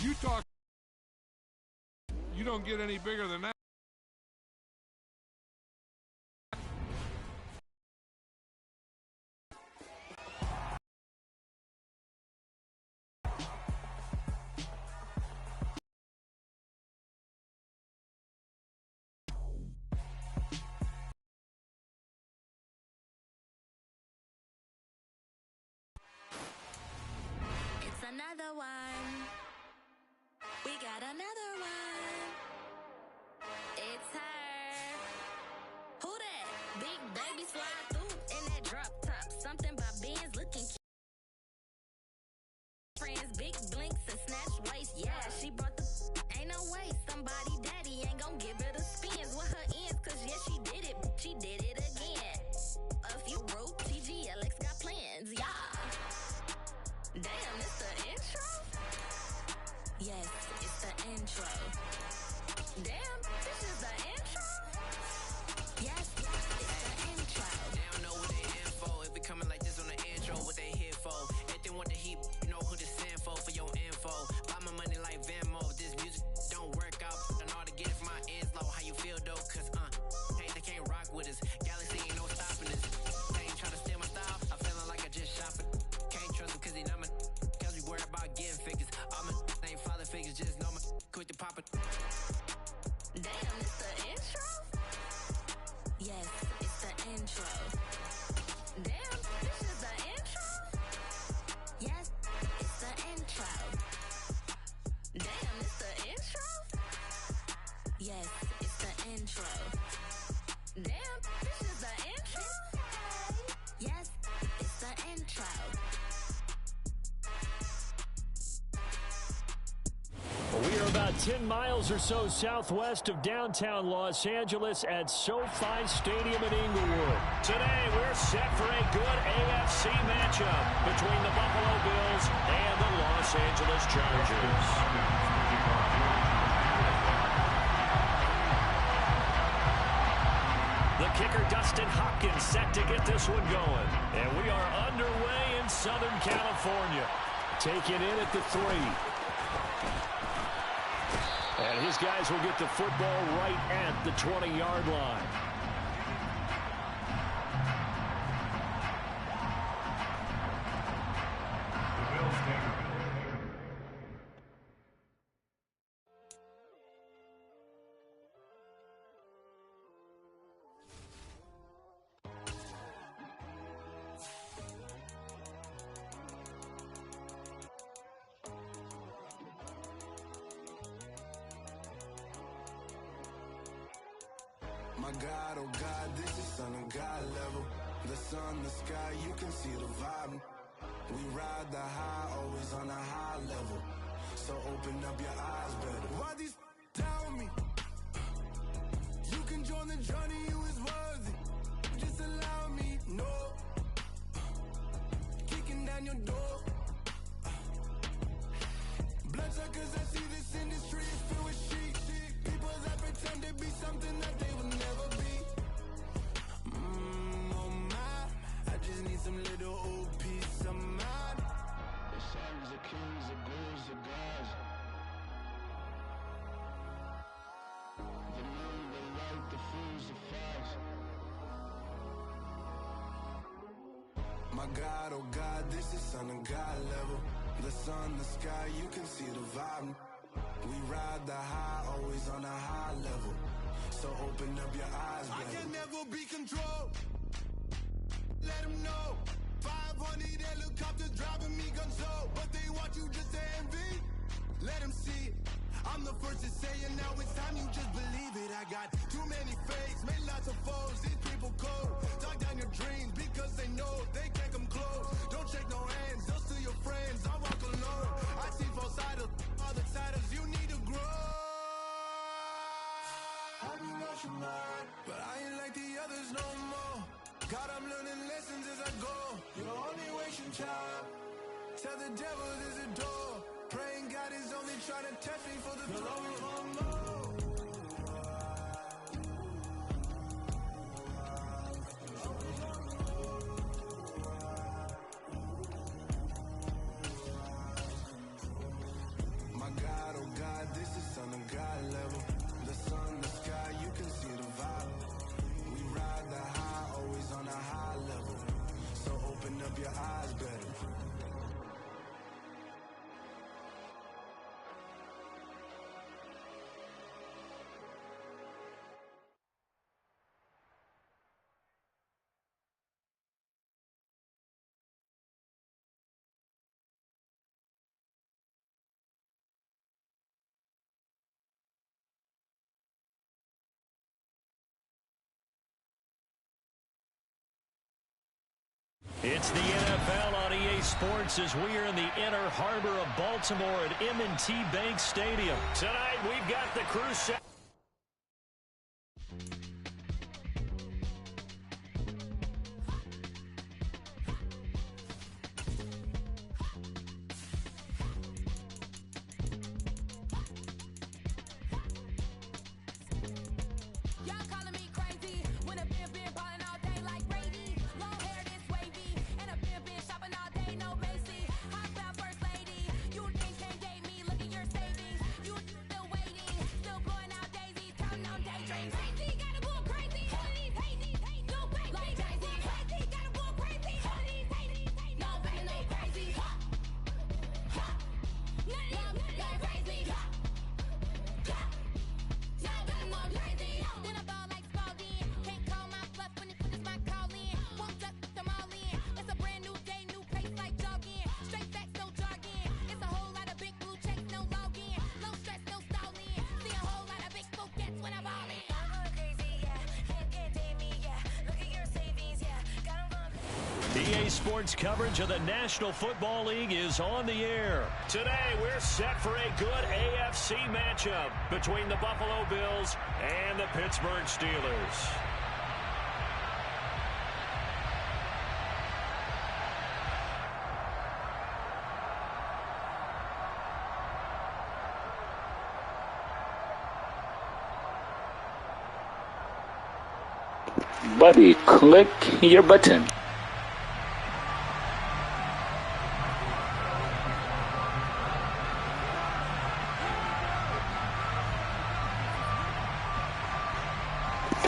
You talk, you don't get any bigger than that. It's another one. We got another one. It's her. Who that? Big baby slide through in that drop top. Something by Benz looking cute. Friends, big blinks and snatch waist. Yeah, she brought the ain't no way. Somebody daddy ain't gon' give her the spins with her ends. Cause yeah, she did it. She did it again. A few rope TGLX got plans. Yeah. Damn, it's the intro? Yes, it's the intro. Damn, this is the intro? Yes, it's the intro. They don't know what they in for. If we coming like this on the intro, what they here for? If they want the heat, you know who to send for your info. Buy my money like Venmo. This music don't work out. And all to get it from my ends low. How you feel though? Cause they can't rock with us. Galaxy ain't no stopping us. They ain't trying to steal my style. I'm feeling like I just shot for. Can't trust him cause he not my. Cause we worried about getting figures. All my ain't father figures. Just know my quick to pop it. Damn, it's the intro? Yes, it's the intro. Damn, this is the intro? Yes, it's the intro. Damn, it's the intro? Yes, it's the intro. Damn, this is the intro? Yes, it's the intro. We are about 10 miles or so southwest of downtown Los Angeles at SoFi Stadium in Inglewood. Today, we're set for a good AFC matchup between the Buffalo Bills and the Los Angeles Chargers. The kicker, Dustin Hopkins, set to get this one going. And we are underway in Southern California. Taking in at the 3. And his guys will get the football right at the 20-yard line. My God, oh God, this is Son of God level. The sun, the sky, you can see the vibe. We ride the high, always on a high level. So open up your eyes better. Why these tell me? You can join the journey, you is worthy. Just allow me, no. Kicking down your door. Bloodsuckers, I see this industry is filled with shit. People that pretend to be something that they will never be. Oh my, I just need some little old peace of mind. The sons of kings, the ghouls, the gods. The moon, the light, the fools, the facts. My God, oh God, this is Son of God level. The sun, the sky, you can see the vibe. We ride the high, always on a high level. So open up your eyes, baby. I can never be controlled. Let them know. 500 helicopters driving me gonzo. But they want you just to envy. Let them see it. I'm the first to say it, now it's time you just believe it. I got too many fakes, made lots of foes. These people cold. Talk down your dreams because they know they can't come close. Don't shake no hands, those to your friends. I walk alone. I see false idols, other titles. You need to grow. Have you lost your mind? But I ain't like the others no more. God, I'm learning lessons as I go. You're only wasting time. Tell the devil there's a door. Praying God is only trying to test me for the throne. My God, It's the NFL on EA Sports as we are in the inner harbor of Baltimore at M&T Bank Stadium. Tonight, we've got the crew set. EA Sports coverage of the National Football League is on the air. Today, we're set for a good AFC matchup between the Buffalo Bills and the Pittsburgh Steelers. Buddy, click your button.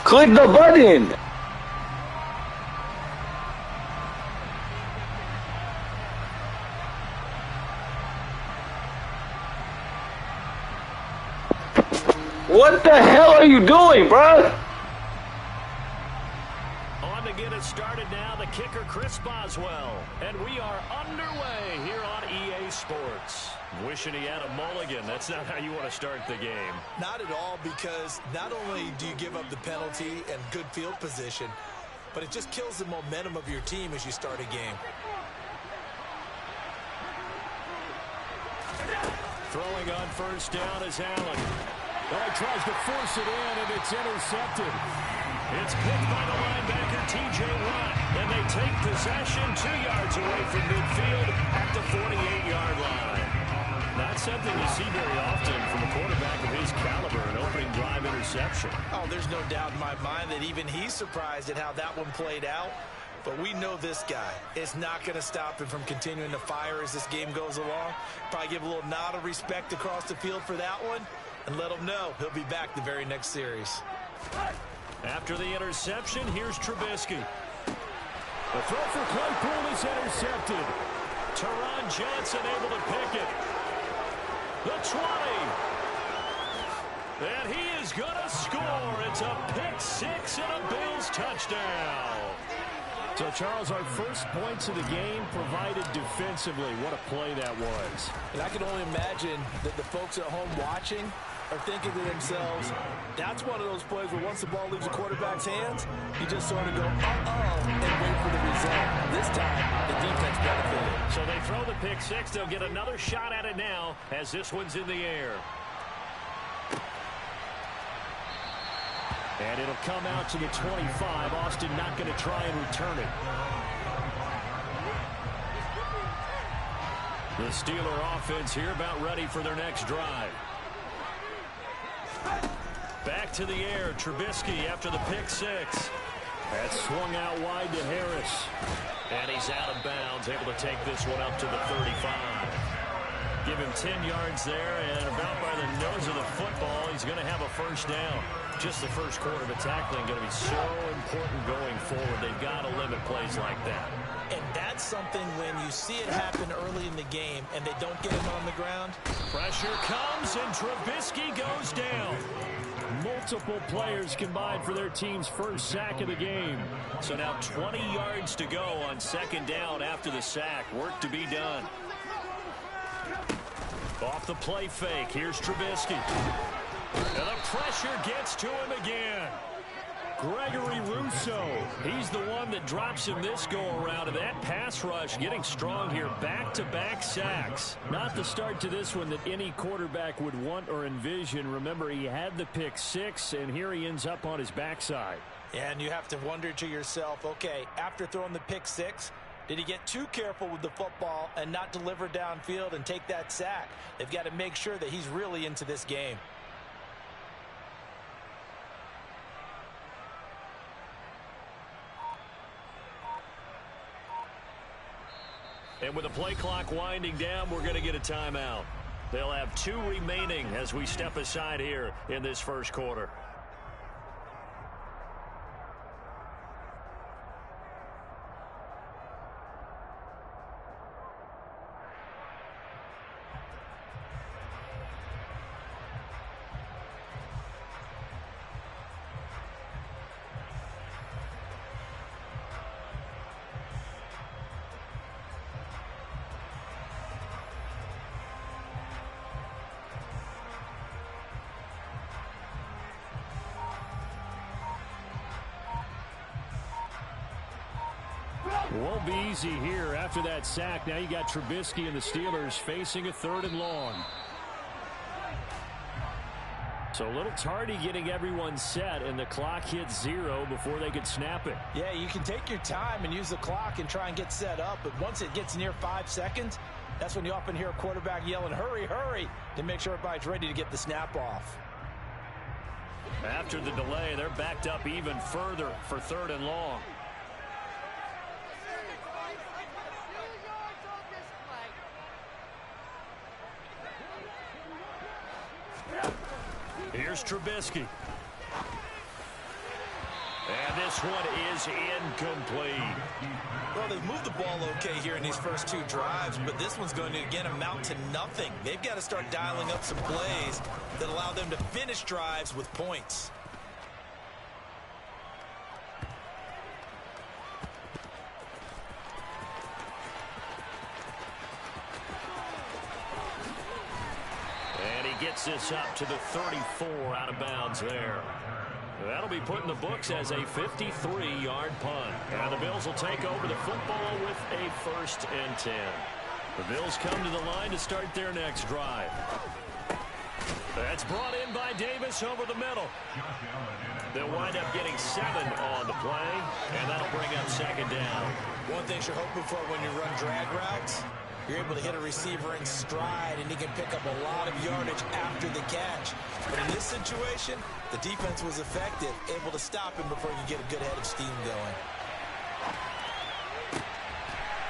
Click the button! What the hell are you doing, bro? On to get it started now, the kicker Chris Boswell. And we are underway here on EA Sports. Wishing he had a mulligan. That's not how you want to start the game. Not at all, because not only do you give up the penalty and good field position, but it just kills the momentum of your team as you start a game. Throwing on first down is Allen. Oh, he tries to force it in, and it's intercepted. It's picked by the linebacker, T.J. Watt, and they take possession 2 yards away from midfield at the 48-yard line. Not something you see very often from a quarterback of his caliber, an opening drive interception. Oh, there's no doubt in my mind that even he's surprised at how that one played out. But we know this guy is not going to stop him from continuing to fire as this game goes along. Probably give a little nod of respect across the field for that one and let him know he'll be back the very next series. After the interception, here's Trubisky. The throw for Claypool is intercepted. Teron Johnson able to pick it. The 20. And he is going to score. It's a pick six and a Bills touchdown. So, Charles, our first points of the game provided defensively. What a play that was. And I can only imagine that the folks at home watching are thinking to themselves, that's one of those plays where once the ball leaves the quarterback's hands, you just sort of go, uh-oh, and wait for the result. This time, the defense benefited. So they throw the pick six. They'll get another shot at it now as this one's in the air. And it'll come out to the 25. Austin not going to try and return it. The Steeler offense here about ready for their next drive. Back to the air, Trubisky after the pick six. That swung out wide to Harris. And he's out of bounds, able to take this one up to the 35. Give him 10 yards there, and about by the nose of the football, he's going to have a first down. Just the first quarter of the tackling going to be so important going forward. They've got to limit plays like that. And that's something when you see it happen early in the game and they don't get him on the ground. Pressure comes, and Trubisky goes down. Multiple players combined for their team's first sack of the game. So now 20 yards to go on second down after the sack. Work to be done. Off the play fake, here's Trubisky. And the pressure gets to him again. Gregory Rousseau. He's the one that drops him this go-around, and that pass rush getting strong here. Back-to-back sacks. Not the start to this one that any quarterback would want or envision. Remember, he had the pick six, and here he ends up on his backside. And you have to wonder to yourself, okay, after throwing the pick six, did he get too careful with the football and not deliver downfield and take that sack? They've got to make sure that he's really into this game. And with the play clock winding down, we're going to get a timeout. They'll have 2 remaining as we step aside here in this first quarter. Won't be easy here after that sack. Now you got Trubisky and the Steelers facing a 3rd and long. So a little tardy getting everyone set, and the clock hits 0 before they could snap it. Yeah, you can take your time and use the clock and try and get set up, but once it gets near 5 seconds, that's when you often hear a quarterback yelling, hurry, hurry, to make sure everybody's ready to get the snap off. After the delay, they're backed up even further for 3rd and long. Here's Trubisky. And this one is incomplete. Well, they've moved the ball okay here in these first 2 drives, but this one's going to, again, amount to nothing. They've got to start dialing up some plays that allow them to finish drives with points. Gets this up to the 34 out of bounds there. That'll be put in the books as a 53-yard punt. And the Bills will take over the football with a 1st and 10. The Bills come to the line to start their next drive. That's brought in by Davis over the middle. They'll wind up getting 7 on the play, and that'll bring up 2nd down. One thing you're hoping for when you run drag routes, you're able to hit a receiver in stride, and he can pick up a lot of yardage after the catch. But in this situation, the defense was effective, able to stop him before you get a good head of steam going.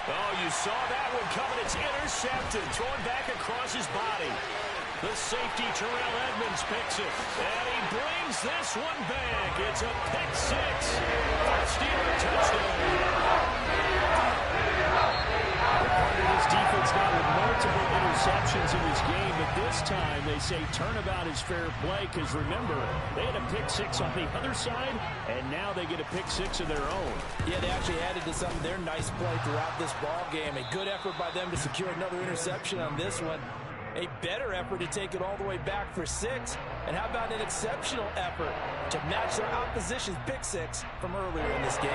Oh, you saw that one coming. It's intercepted, thrown back across his body. The safety, Terrell Edmonds, picks it. And he brings this one back. It's a pick 6. Steeler touchdown. His defense now with multiple interceptions in this game, but this time they say turnabout is fair play because, remember, they had a pick 6 on the other side, and now they get a pick 6 of their own. Yeah, they actually added to some of their nice play throughout this ball game. A good effort by them to secure another interception on this one. A better effort to take it all the way back for 6. And how about an exceptional effort to match their opposition's pick 6 from earlier in this game?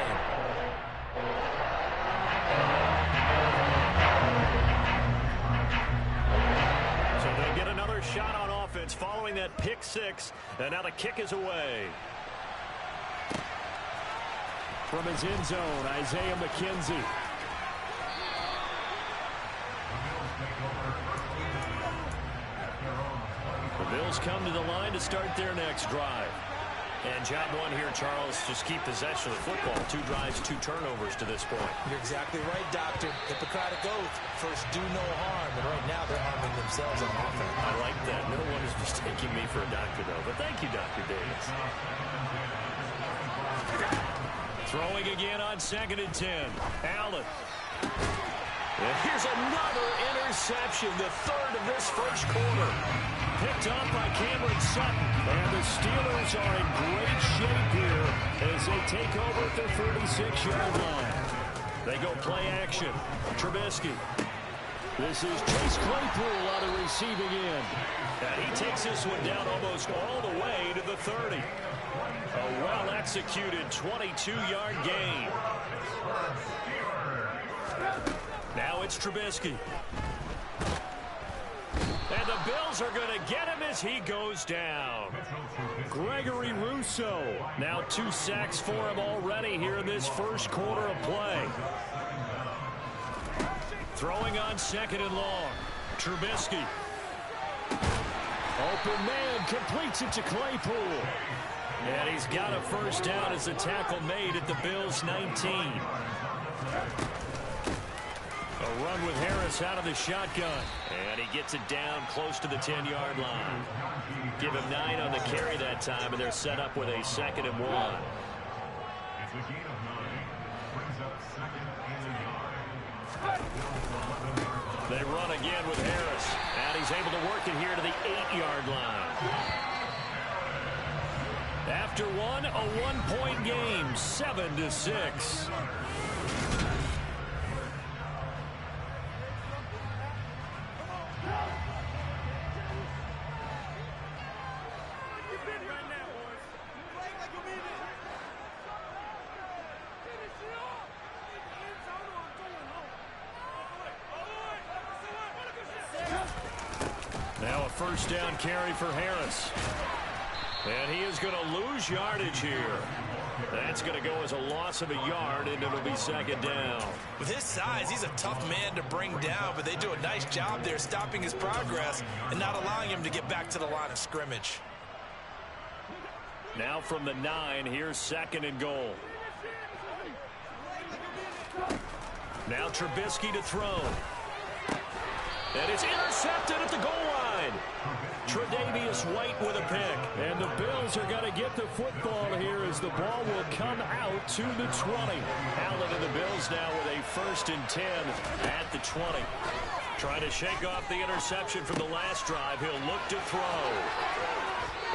So they'll get another shot on offense following that pick 6. And now the kick is away. From his end zone, Isaiah McKenzie. The Bills come to the line to start their next drive. And job one here, Charles, just keep possession of the football. 2 drives, 2 turnovers to this point. You're exactly right, Doctor. Hippocratic oath. First, do no harm. And right now, they're harming themselves on offense. I like that. No one is mistaking me for a doctor, though. But thank you, Dr. Davis. Throwing again on 2nd and 10. Allen. And here's another interception, the 3rd of this first quarter. Picked up by Cameron Sutton. And the Steelers are in great shape here as they take over at their 36-yard line. They go play action. Trubisky. This is Chase Claypool on the receiving end. And he takes this one down almost all the way to the the 30. A well-executed 22-yard gain. Now it's Trubisky. And the Bills are going to get him as he goes down. Gregory Rousseau. Now 2 sacks for him already here in this first quarter of play. Throwing on 2nd and long. Trubisky. Open man, completes it to Claypool. And he's got a first down as the tackle made at the Bills' 19. A run with Harris out of the shotgun. And he gets it down close to the 10-yard line. Give him 9 on the carry that time, and they're set up with a 2nd and 1. They run again with Harris. And he's able to work it here to the 8-yard line. After one, a 1-point game, 7-6. Now a first down carry for Harris. And he is going to lose yardage here. That's going to go as a loss of a yard, and it'll be 2nd down. With his size, he's a tough man to bring down, but they do a nice job there stopping his progress and not allowing him to get back to the line of scrimmage. Now from the 9, here's 2nd and goal. Now Trubisky to throw. And it's intercepted at the goal line. Tre'Davious White with a pick. And the Bills are going to get the football here as the ball will come out to the 20. Allen and the Bills now with a 1st and 10 at the 20. Trying to shake off the interception from the last drive. He'll look to throw.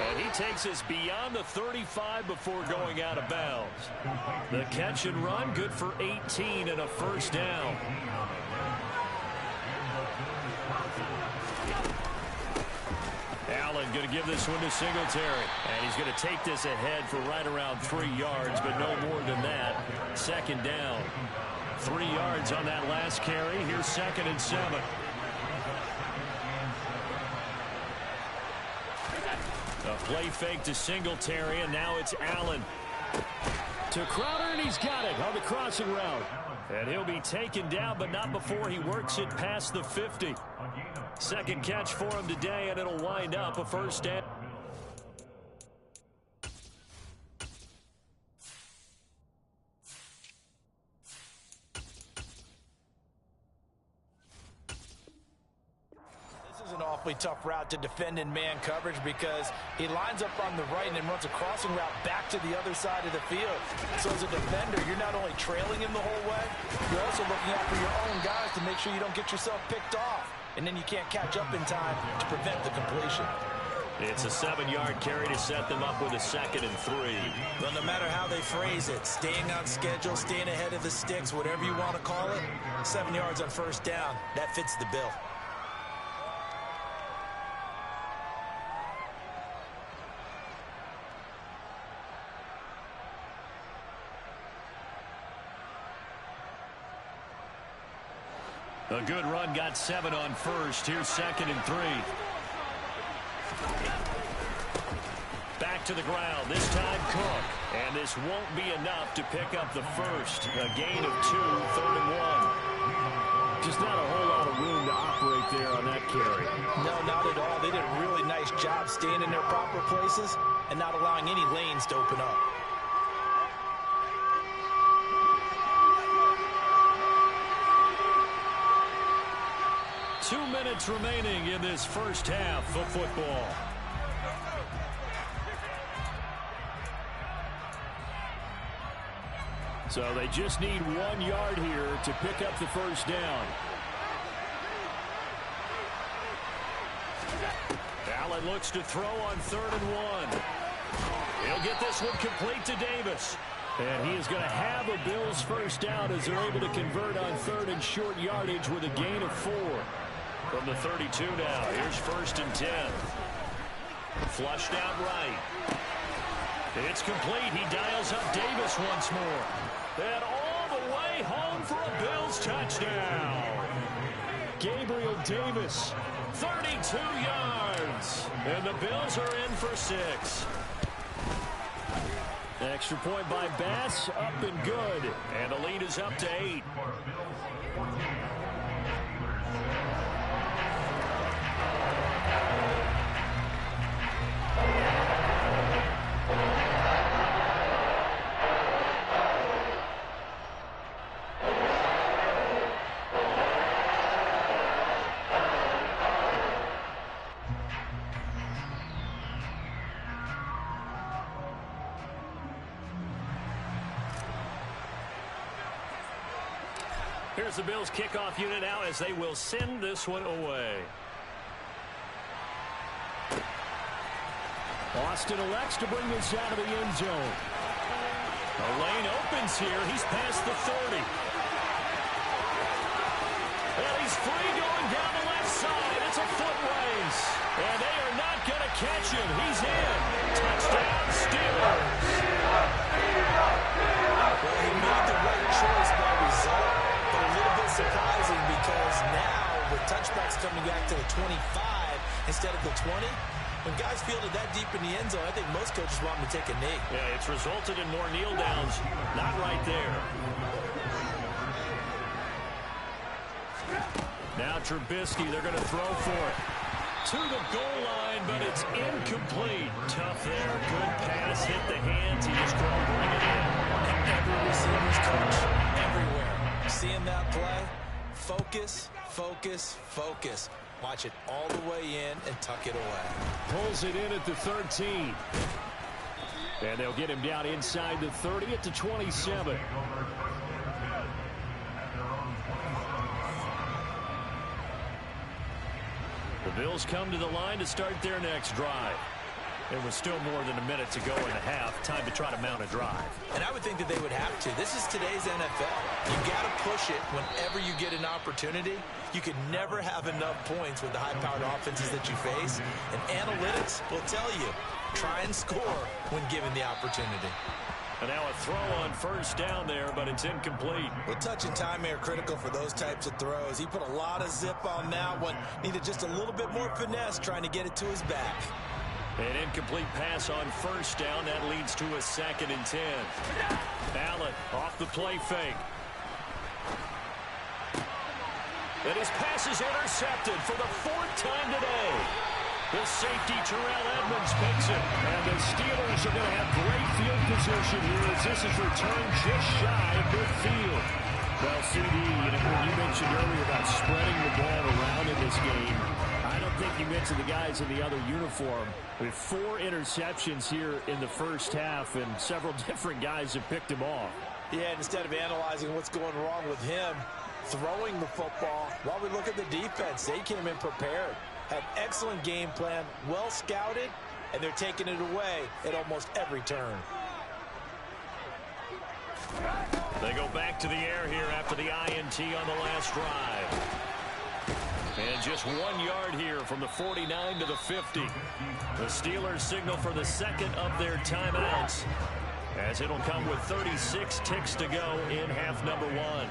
And he takes us beyond the 35 before going out of bounds. The catch and run, good for 18 and a first down. Allen going to give this one to Singletary. And he's going to take this ahead for right around 3 yards, but no more than that. 2nd down. 3 yards on that last carry. Here's 2nd and 7. A play fake to Singletary, and now it's Allen. To Crowder, and he's got it on the crossing route. And he'll be taken down, but not before he works it past the 50. 2nd catch for him today, and it'll wind up a first down. An awfully tough route to defend in man coverage because he lines up on the right and then runs a crossing route back to the other side of the field. So as a defender, you're not only trailing him the whole way, you're also looking out for your own guys to make sure you don't get yourself picked off. And then you can't catch up in time to prevent the completion. It's a 7-yard carry to set them up with a 2nd and 3. Well, no matter how they phrase it, staying on schedule, staying ahead of the sticks, whatever you want to call it, 7 yards on first down, that fits the bill. A good run, got 7 on first. Here's 2nd and 3. Back to the ground, this time Cook. And this won't be enough to pick up the first. A gain of 2, 3rd and 1. Just not a whole lot of room to operate there on that carry. No, not at all. They did a really nice job staying in their proper places and not allowing any lanes to open up. Minutes remaining in this first half of football. So they just need 1 yard here to pick up the first down. Allen looks to throw on 3rd and 1. He'll get this one complete to Davis. And he is going to have a Bills first down as they're able to convert on 3rd and short yardage with a gain of 4. From the 32 now, here's 1st and 10. Flushed out right. It's complete. He dials up Davis once more. And all the way home for a Bills touchdown. Gabriel Davis, 32 yards. And the Bills are in for 6. Extra point by Bass, up and good. And the lead is up to 8. Here's the Bills kickoff unit now as they will send this one away. Austin elects to bring this out of the end zone. The lane opens here. He's past the 30. And he's free going down the left side. It's a foot race. And they are not going to catch him. He's in. Touchdown, Steelers. Well, he made the right choice by result. But a little bit surprising because now with touchbacks coming back to the 25 instead of the 20, when guys field it that deep in the end zone, I think most coaches want them to take a knee. Yeah, it's resulted in more kneel downs. Not right there. Now Trubisky, they're going to throw for it. To the goal line, but it's incomplete. Tough there. Good pass. Hit the hands. He just couldn't bring it in. And every receiver's coach everywhere. Seeing that play, focus, focus, focus. Watch it all the way in and tuck it away. Pulls it in at the 13. And they'll get him down inside the 30 at the 27. The Bills come to the line to start their next drive. There was still more than a minute to go in the half. Time to try to mount a drive. And I would think that they would have to. This is today's NFL. You got to push it whenever you get an opportunity. You can never have enough points with the high-powered offenses that you face. And analytics will tell you, try and score when given the opportunity. And now a throw on first down there, but it's incomplete. Well, touch and time are critical for those types of throws. He put a lot of zip on that one. Needed just a little bit more finesse trying to get it to his back. An incomplete pass on first down. That leads to a 2nd and 10. Allen off the play fake. And his pass is intercepted for the 4th time today. The safety, Terrell Edmonds, picks it. And the Steelers are going to have great field position here as this is returned just shy of midfield. Well, CD, when you mentioned earlier about spreading the ball around in this game, I don't think you mentioned the guys in the other uniform. With 4 interceptions here in the first half, and several different guys have picked him off. Yeah, instead of analyzing what's going wrong with him, throwing the football, while we look at the defense, they came in prepared. Had excellent game plan, well scouted, and they're taking it away at almost every turn. They go back to the air here after the INT on the last drive. And just 1 yard here from the 49 to the 50. The Steelers signal for the second of their timeouts, as it'll come with 36 ticks to go in half number 1.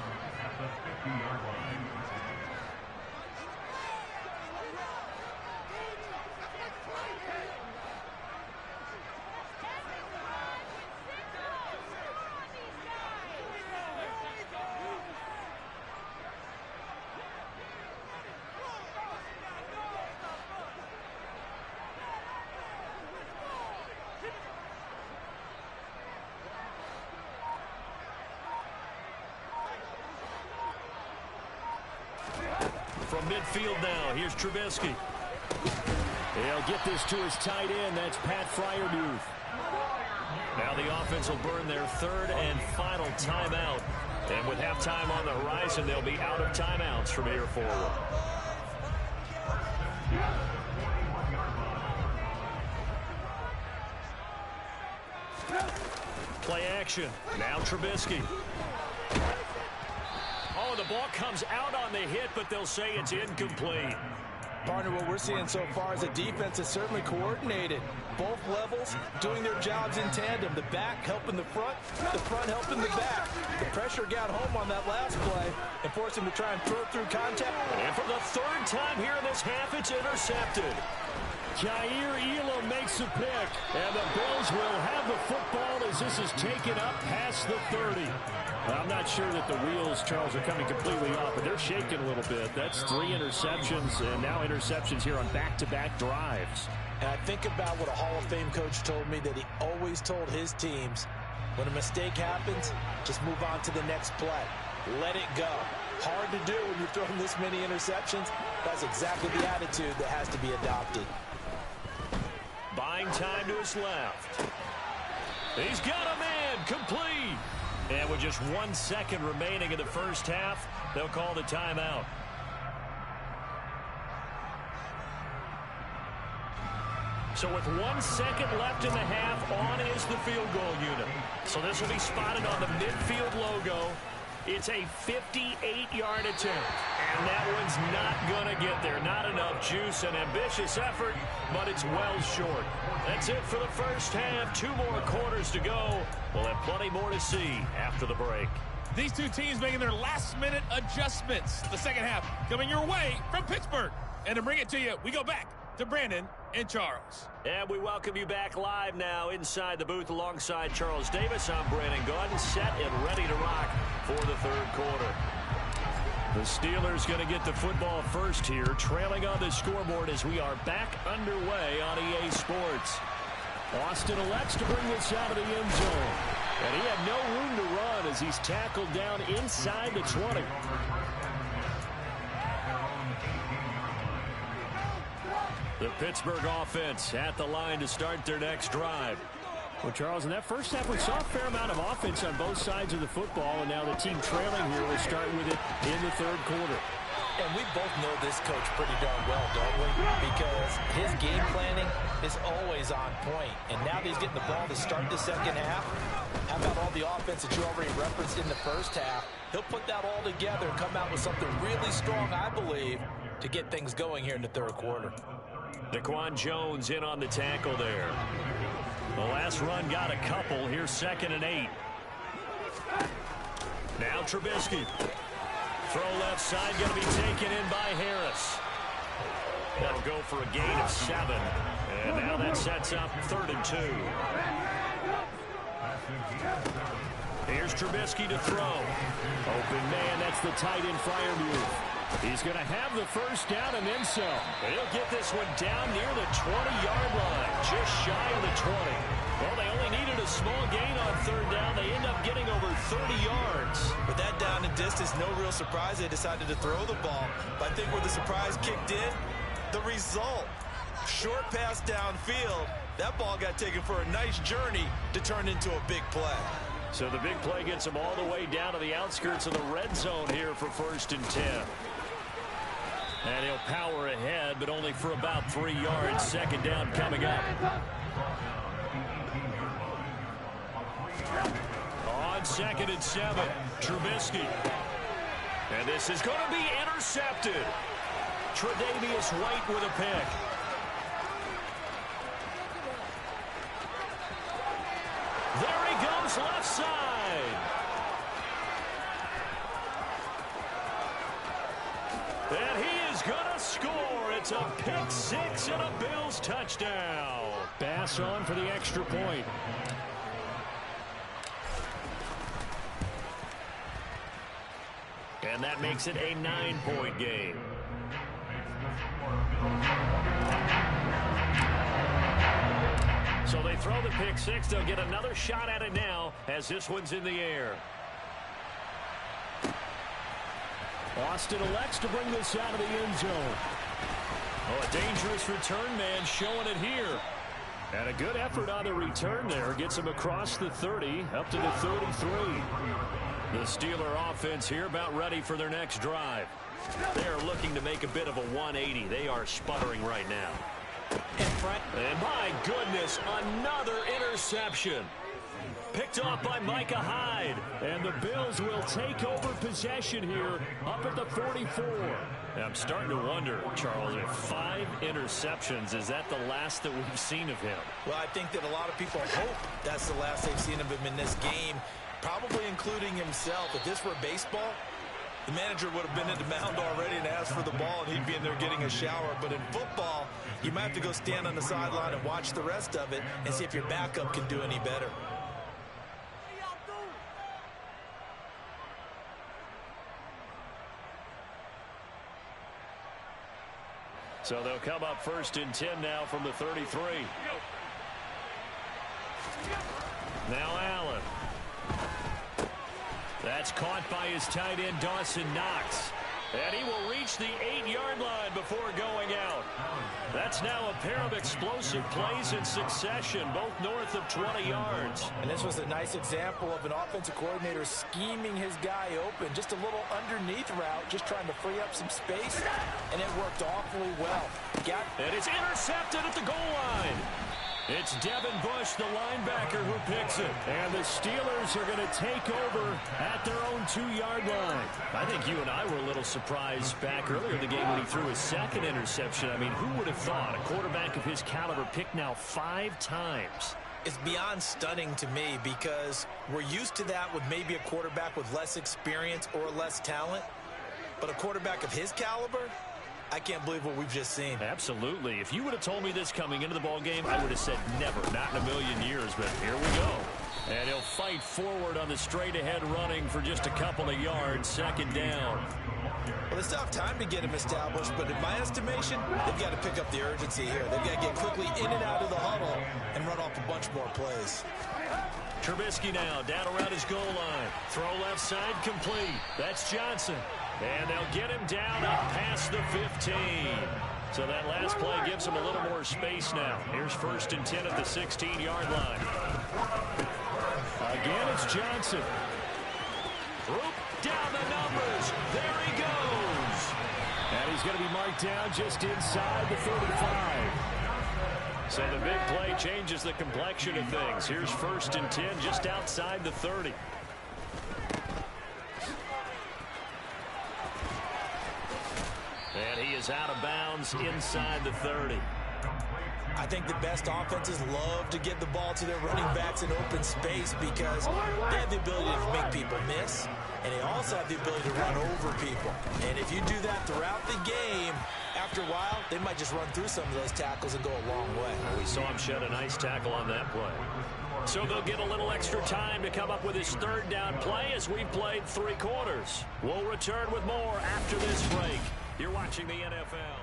From midfield now, here's Trubisky. He'll get this to his tight end. That's Pat Fryermuth. Now the offense will burn their 3rd and final timeout. And with halftime on the horizon, they'll be out of timeouts from here forward. Play action. Now Trubisky. Oh, the ball comes out on the hit, but they'll say it's incomplete. Partner, what we're seeing so far is the defense is certainly coordinated. Both levels doing their jobs in tandem. The back helping the front helping the back. The pressure got home on that last play and forced him to try and throw through contact. And for the third time here in this half, it's intercepted. Jair Elam makes a pick, and the Bills will have the football as this is taken up past the 30. I'm not sure that the wheels, Charles, are coming completely off, but they're shaking a little bit. That's 3 interceptions, and now interceptions here on back-to-back drives. And I think about what a Hall of Fame coach told me, that he always told his teams, when a mistake happens, just move on to the next play. Let it go. Hard to do when you're throwing this many interceptions. That's exactly the attitude that has to be adopted. Buying time to his left. He's got a man, complete. And with just 1 second remaining in the first half, they'll call the timeout. So with 1 second left in the half, on is the field goal unit. So this will be spotted on the midfield logo. It's a 58-yard attempt, and that one's not going to get there. Not enough juice, an ambitious effort, but it's well short. That's it for the first half. 2 more quarters to go. We'll have plenty more to see after the break. These two teams making their last-minute adjustments. The second half coming your way from Pittsburgh. And to bring it to you, we go back to Brandon and Charles. And we welcome you back live now inside the booth alongside Charles Davis. I'm Brandon Gaudin, set and ready to rock for the third quarter. The Steelers going to get the football first here, trailing on the scoreboard as we are back underway on EA Sports. Austin elects to bring this out of the end zone. And he had no room to run as he's tackled down inside the 20. The Pittsburgh offense at the line to start their next drive. Well, Charles, in that first half, we saw a fair amount of offense on both sides of the football, and now the team trailing here will start with it in the third quarter. And we both know this coach pretty darn well, don't we? Because his game planning is always on point. And now that he's getting the ball to start the second half, how about all the offense that you already referenced in the first half? He'll put that all together and come out with something really strong, I believe, to get things going here in the third quarter. Daquan Jones in on the tackle there. The last run got a couple. Here's 2nd and 8. Now Trubisky. Throw left side, going to be taken in by Harris. That'll go for a gain of 7. And now that sets up 3rd and 2. Here's Trubisky to throw. Open man, that's the tight end Freiermuth. He's going to have the first down and then some. He'll get this one down near the 20-yard line, just shy of the 20. Well, they only needed a small gain on 3rd down. They end up getting over 30 yards. With that down and distance, no real surprise they decided to throw the ball. But I think where the surprise kicked in, the result. Short pass downfield. That ball got taken for a nice journey to turn into a big play. So the big play gets them all the way down to the outskirts of the red zone here for 1st and 10. And he'll power ahead, but only for about 3 yards. 2nd down coming up. On 2nd and 7, Trubisky. And this is going to be intercepted. Tre'Davious White with a pick. There he goes, left side. And he is going to score. It's a pick 6 and a Bills touchdown. Bass on for the extra point. And that makes it a 9-point game. So they throw the pick 6. They'll get another shot at it now as this one's in the air. Austin elects to bring this out of the end zone. Oh, a dangerous return man showing it here. And a good effort on the return there. Gets him across the 30, up to the 33. The Steeler offense here about ready for their next drive. They're looking to make a bit of a 180. They are sputtering right now. And my goodness, another interception. Picked off by Micah Hyde. And the Bills will take over possession here up at the 44. I'm starting to wonder, Charles, if 5 interceptions, is that the last that we've seen of him? Well, I think that a lot of people hope that's the last they've seen of him in this game, probably including himself. If this were baseball, the manager would have been in the mound already and asked for the ball, and he'd be in there getting a shower. But in football, you might have to go stand on the sideline and watch the rest of it and see if your backup can do any better. So they'll come up 1st and 10 now from the 33. Now Allen. That's caught by his tight end, Dawson Knox. And he will reach the 8-yard line before going out. That's now a pair of explosive plays in succession, both north of 20 yards. And this was a nice example of an offensive coordinator scheming his guy open. Just a little underneath route, just trying to free up some space, and it worked awfully well. And it's intercepted at the goal line. It's Devin Bush, the linebacker, who picks it. And the Steelers are going to take over at their own 2-yard line. I think you and I were a little surprised back earlier in the game when he threw his second interception. I mean, who would have thought a quarterback of his caliber picked now 5 times? It's beyond stunning to me because we're used to that with maybe a quarterback with less experience or less talent. But a quarterback of his caliber, I can't believe what we've just seen. Absolutely. If you would have told me this coming into the ball game, I would have said never, not in a million years. But here we go. And he'll fight forward on the straight-ahead running for just a couple of yards, 2nd down. Well, they still have time to get him established, but in my estimation, they've got to pick up the urgency here. They've got to get quickly in and out of the huddle and run off a bunch more plays. Trubisky now down around his goal line. Throw left side complete. That's Johnson. And they'll get him down up past the 15. So that last play gives him a little more space now. Here's 1st and 10 at the 16-yard line. Again, it's Johnson. Roop down the numbers. There he goes. And he's going to be marked down just inside the 35. So the big play changes the complexion of things. Here's 1st and 10 just outside the 30. And he is out of bounds inside the 30. I think the best offenses love to get the ball to their running backs in open space because they have the ability to make people miss, and they also have the ability to run over people. And if you do that throughout the game, after a while, they might just run through some of those tackles and go a long way. We saw him shed a nice tackle on that play. So they'll get a little extra time to come up with his 3rd down play as we've played 3 quarters. We'll return with more after this break. You're watching the NFL.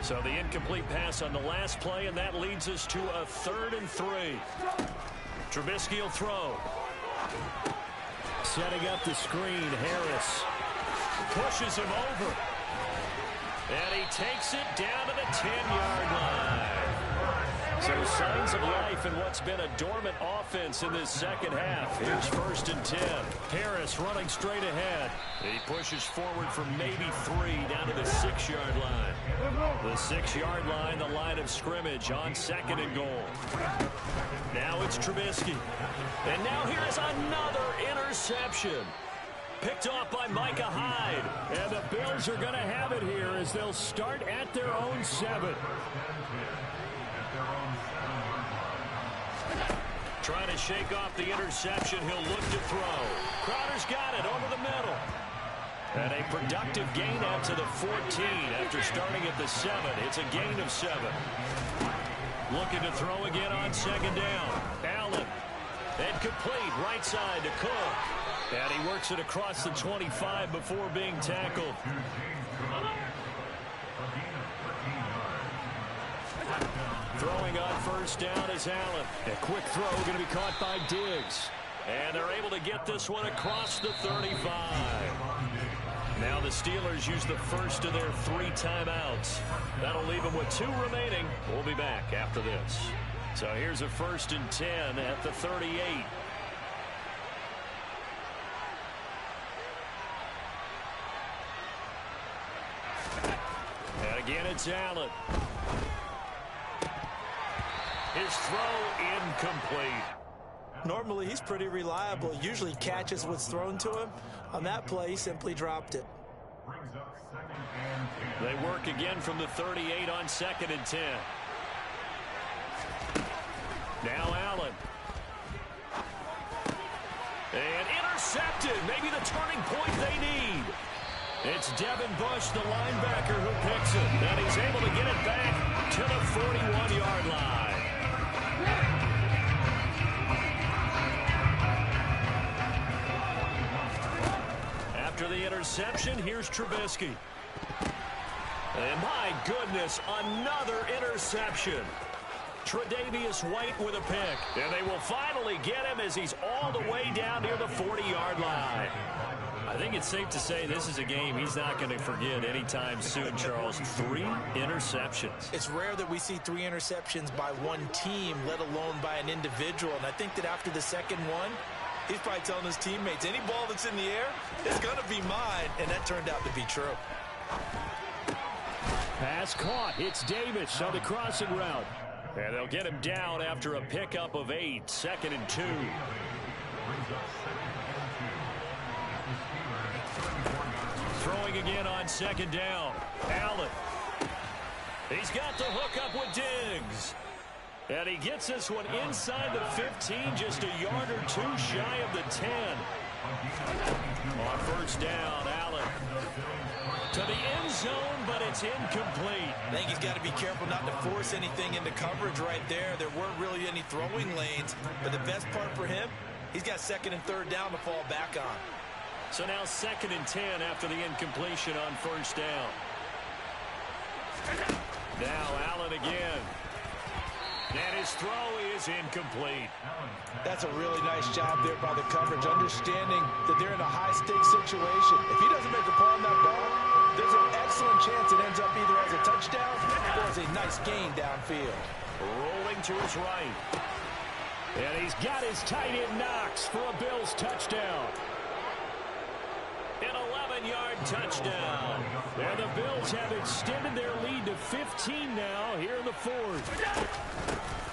So the incomplete pass on the last play, and that leads us to a 3rd and 3. Trubisky will throw. Setting up the screen, Harris pushes him over. And he takes it down to the 10-yard line. So signs of life in what's been a dormant offense in this 2nd half. Here's 1st and 10. Harris running straight ahead. He pushes forward for maybe 3 down to the 6-yard line. The 6-yard line, the line of scrimmage on 2nd and goal. Now it's Trubisky. And now here's another interception. Picked off by Micah Hyde. And the Bills are going to have it here as they'll start at their own 7. Trying to shake off the interception. He'll look to throw. Crowder's got it over the middle. And a productive gain out to the 14 after starting at the 7. It's a gain of 7. Looking to throw again on 2nd down. Allen. And complete right side to Cook. And he works it across the 25 before being tackled. Throwing on 1st down is Allen. A quick throw going to be caught by Diggs. And they're able to get this one across the 35. Now the Steelers use the 1st of their 3 timeouts. That'll leave them with 2 remaining. We'll be back after this. So here's a 1st and 10 at the 38. it's Allen. His throw incomplete. Normally, he's pretty reliable. Usually catches what's thrown to him. On that play, he simply dropped it. They work again from the 38 on 2nd and 10. Now Allen. And intercepted. Maybe the turning point they need. It's Devin Bush, the linebacker, who picks it. And he's able to get it back to the 41-yard line. After the interception, here's Trubisky. And my goodness, another interception. Tre'Davious White with a pick. And they will finally get him as he's all the way down near the 40-yard line. I think it's safe to say this is a game he's not going to forget anytime soon, Charles. 3 interceptions. It's rare that we see 3 interceptions by one team, let alone by an individual. And I think that after the second one, he's probably telling his teammates, any ball that's in the air is going to be mine. And that turned out to be true. Pass caught. It's Davis on the crossing route. And they'll get him down after a pickup of 8. 2nd and 2. Throwing again on 2nd down. Allen. He's got the hook up with Diggs. And he gets this one inside the 15, just a yard or 2 shy of the 10. On 1st down, Allen to the end zone, but it's incomplete. I think he's got to be careful not to force anything into coverage right there. There weren't really any throwing lanes, but the best part for him, he's got 2nd and 3rd down to fall back on. So now 2nd and 10 after the incompletion on 1st down. Now Allen again. And his throw is incomplete. That's a really nice job there by the coverage, understanding that they're in a high-stakes situation. If he doesn't make a play on that ball, there's an excellent chance it ends up either as a touchdown or as a nice gain downfield. Rolling to his right. And he's got his tight end Knox for a Bills touchdown. An 11-yard touchdown. And the Bills have extended their lead to 15 now here in the 4th.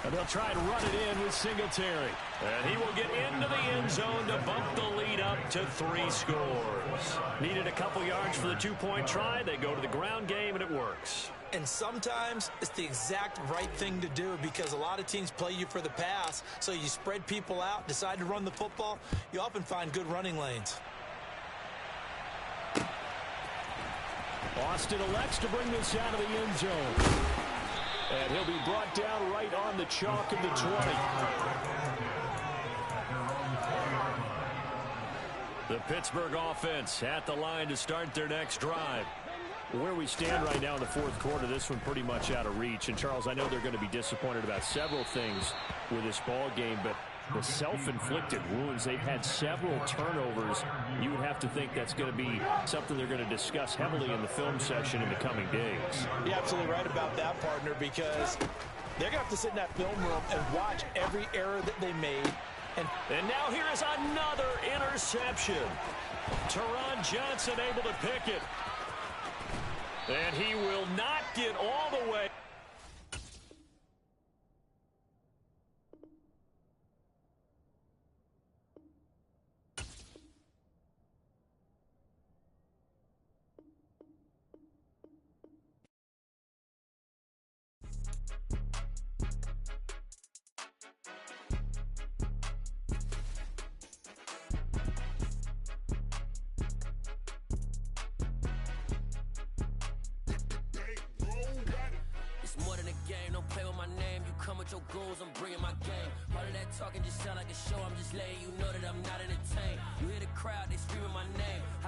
And they'll try and run it in with Singletary. And he will get into the end zone to bump the lead up to 3 scores. Needed a couple yards for the 2-point try. They go to the ground game, and it works. And sometimes it's the exact right thing to do because a lot of teams play you for the pass. So you spread people out, decide to run the football. You often find good running lanes. Austin elects to bring this out of the end zone. And he'll be brought down right on the chalk of the 20. The Pittsburgh offense at the line to start their next drive. Where we stand right now in the 4th quarter, this one pretty much out of reach. And, Charles, I know they're going to be disappointed about several things with this ball game, but the self-inflicted wounds, they've had several turnovers. You would have to think that's going to be something they're going to discuss heavily in the film session in the coming days. You're absolutely right about that, partner, because they're going to have to sit in that film room and watch every error that they made. And now here is another interception. Teron Johnson able to pick it. And he will not get all the way. Your goals, I'm bringing my game. All of that talking just sound like a show. I'm just letting you know that I'm not entertained. You hear the crowd, they screaming my name.